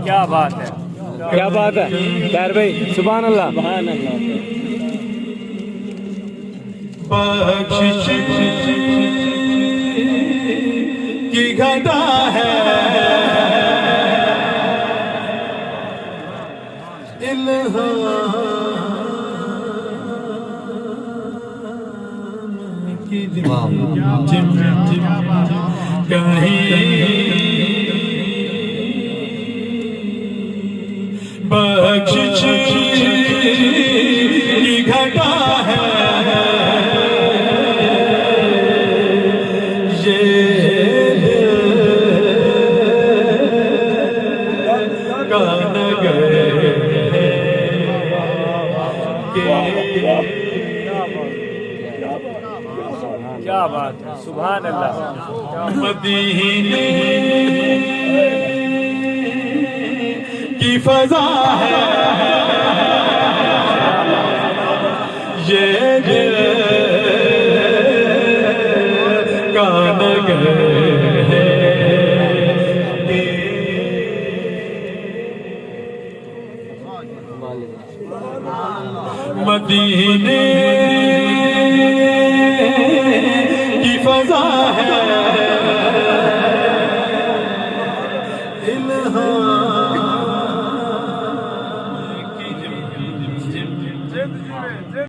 کیا بات ہے، کیا بات ہے طاہر بھائی، سبحان اللہ سبحان اللہ۔ بخشش کی گھٹا ہے الہام کی بخشش کی گھٹا ہے یہ کا نگر ہے کیا بات ہے، سبحان اللہ۔ مدینے کی فضا ہے یہ دل کا نگر ہے مدینے کی فضا ہے الہام